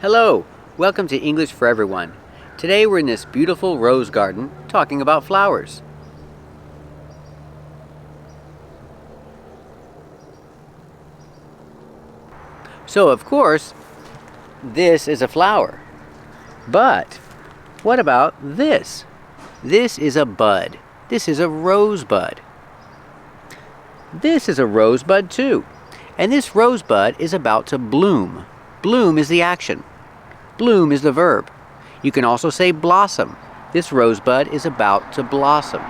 Hello, welcome to English for Everyone. Today we're in this beautiful rose garden talking about flowers. So of course, this is a flower. But what about this? This is a bud. This is a rosebud. This is a rosebud too. And this rosebud is about to bloom. Bloom is the action. Bloom is the verb. You can also say blossom. This rosebud is about to blossom.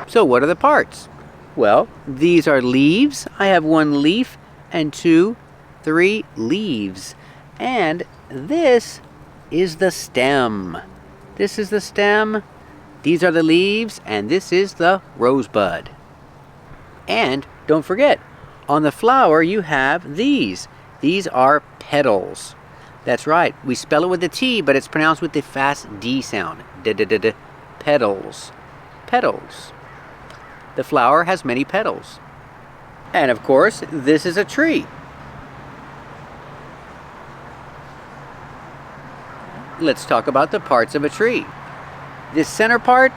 So what are the parts? Well, these are leaves. I have one leaf and 2, 3 leaves. And this is the stem. This is the stem. These are the leaves, and this is the rosebud. And don't forget, on the flower you have these. These are petals. That's right. We spell it with a T, but it's pronounced with the fast D sound. D-d-d-d. Petals. Petals. The flower has many petals. And of course, this is a tree. Let's talk about the parts of a tree. This center part,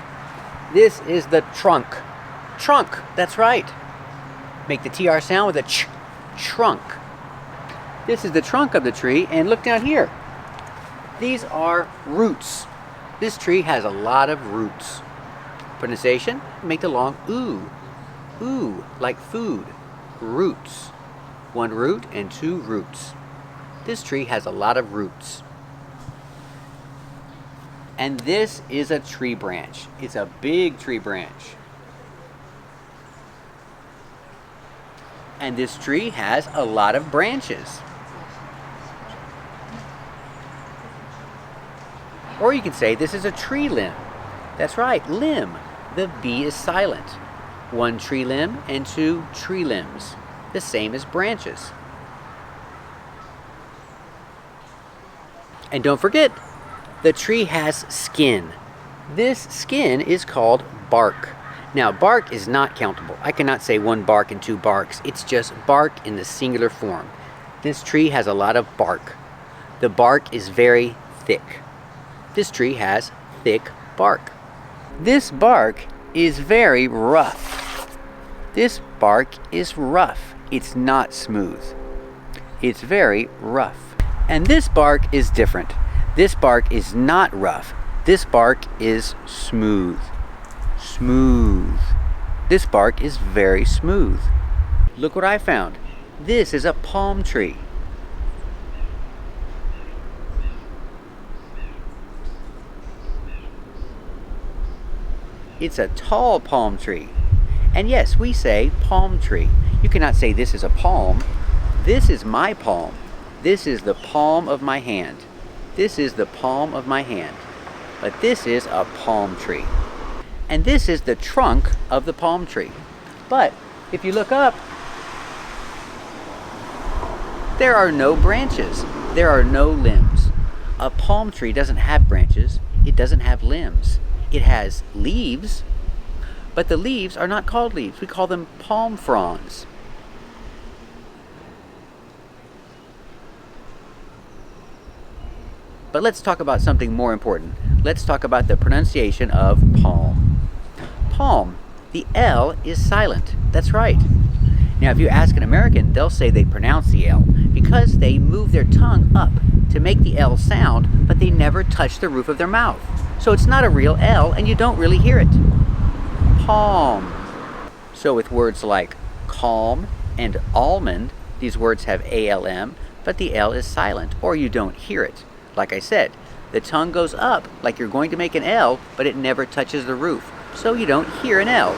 this is the trunk. Trunk, that's right. Make the TR sound with a ch. Trunk. This is the trunk of the tree, and look down here. These are roots. This tree has a lot of roots. Pronunciation, make the long ooh. Ooh, like food. Roots. 1 root and 2 roots. This tree has a lot of roots. And this is a tree branch. It's a big tree branch. And this tree has a lot of branches. Or you can say this is a tree limb. That's right, limb. The B is silent. 1 tree limb and 2 tree limbs. The same as branches. And don't forget, the tree has skin. This skin is called bark. Now, bark is not countable. I cannot say 1 bark and 2 barks. It's just bark in the singular form. This tree has a lot of bark. The bark is very thick. This tree has thick bark. This bark is very rough. This bark is rough. It's not smooth. It's very rough. And this bark is different. This bark is not rough. This bark is smooth. Smooth. This bark is very smooth. Look what I found. This is a palm tree. It's a tall palm tree. And yes, we say palm tree. You cannot say this is a palm. This is my palm. This is the palm of my hand. This is the palm of my hand. But this is a palm tree. And this is the trunk of the palm tree. But if you look up, there are no branches. There are no limbs. A palm tree doesn't have branches. It doesn't have limbs. It has leaves, but the leaves are not called leaves. We call them palm fronds. But let's talk about something more important. Let's talk about the pronunciation of palm. Palm, the L is silent. That's right. Now, if you ask an American, they'll say they pronounce the L because they move their tongue up to make the L sound, but they never touch the roof of their mouth. So it's not a real L, and you don't really hear it. Palm. So with words like calm and almond, these words have ALM, but the L is silent, or you don't hear it. Like I said, the tongue goes up like you're going to make an L, but it never touches the roof. So you don't hear an L.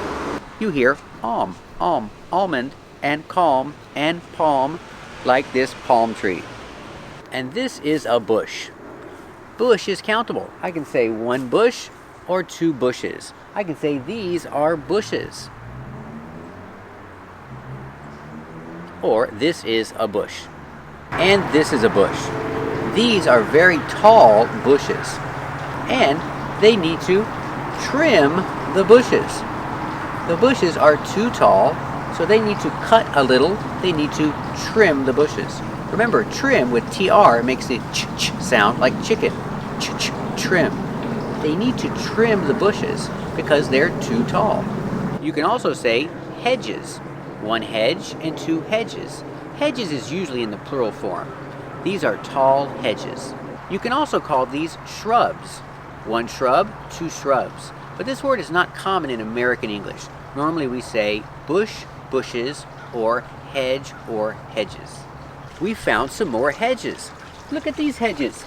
You hear almond, and calm, and palm, like this palm tree. And this is a bush. Bush is countable. I can say 1 bush or 2 bushes. I can say these are bushes. Or this is a bush. And this is a bush. These are very tall bushes. And they need to trim the bushes. The bushes are too tall, so they need to cut a little. They need to trim the bushes. Remember, trim with TR makes the ch sound like chicken. Ch trim. They need to trim the bushes because they're too tall. You can also say hedges. One hedge and two hedges. Hedges is usually in the plural form. These are tall hedges. You can also call these shrubs. One shrub, two shrubs. But this word is not common in American English. Normally we say bush, bushes, or hedge or hedges. We found some more hedges. Look at these hedges.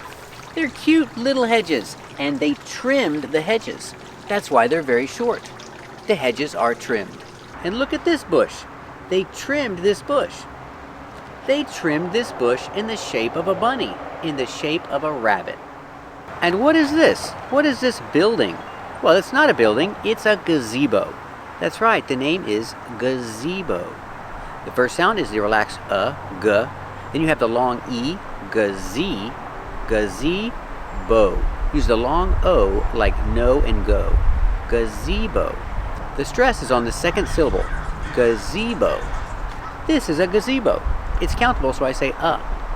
They're cute little hedges, and they trimmed the hedges. That's why they're very short. The hedges are trimmed. And look at this bush. They trimmed this bush. They trimmed this bush in the shape of a bunny, in the shape of a rabbit. And what is this? What is this building? Well, it's not a building, it's a gazebo. That's right, the name is gazebo. The first sound is the relaxed g. Then you have the long e, gazebo. Use the long o like no and go. Gazebo. The stress is on the second syllable. Gazebo. This is a gazebo. It's countable, so I say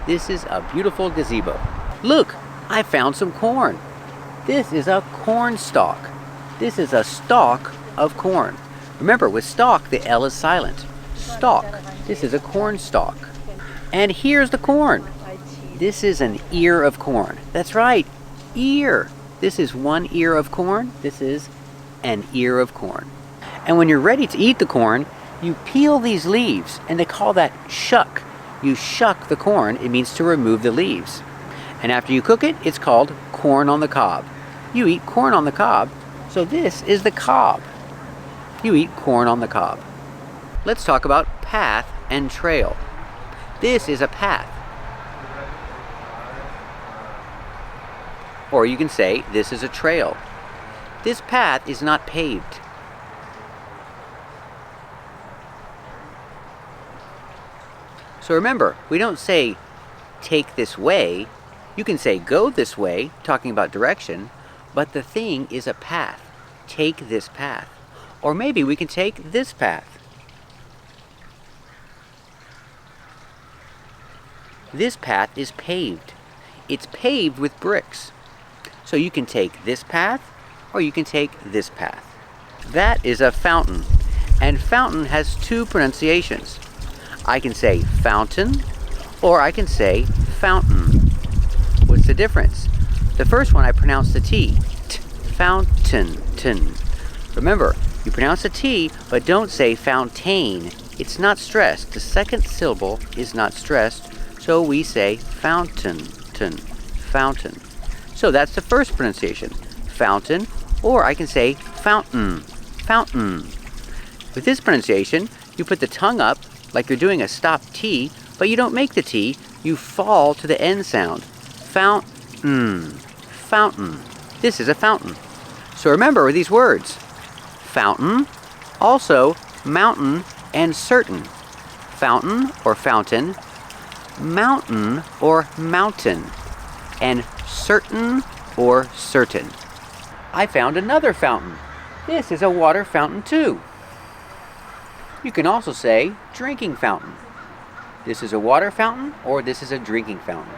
This is a beautiful gazebo. Look, I found some corn. This is a corn stalk. This is a stalk of corn. Remember, with stalk, the L is silent. Stalk. This is a corn stalk. And here's the corn. This is an ear of corn. That's right, ear. This is one ear of corn. This is an ear of corn. And when you're ready to eat the corn, you peel these leaves, and they call that shuck. You shuck the corn. It means to remove the leaves. And after you cook it, it's called corn on the cob. You eat corn on the cob, so this is the cob. You eat corn on the cob. Let's talk about path and trail. This is a path. Or you can say, this is a trail. This path is not paved. So remember, we don't say, take this way. You can say, go this way, talking about direction, but the thing is a path. Take this path. Or maybe we can take this path. This path is paved. It's paved with bricks. So you can take this path, or you can take this path. That is a fountain, and fountain has two pronunciations. I can say fountain, or I can say fountain. What's the difference? The first one I pronounce the T. Fountain. Remember, you pronounce the T, but don't say fountain. It's not stressed. The second syllable is not stressed, so we say fountain. Fountain. So that's the first pronunciation. Fountain, or I can say fountain. Fountain. With this pronunciation, you put the tongue up like you're doing a stop T, but you don't make the T, you fall to the end sound. Fountain. Fountain. This is a fountain. So remember these words. Fountain, also mountain and certain. Fountain or fountain, mountain or mountain, and certain or certain. I found another fountain. This is a water fountain too. You can also say drinking fountain. This is a water fountain, or this is a drinking fountain.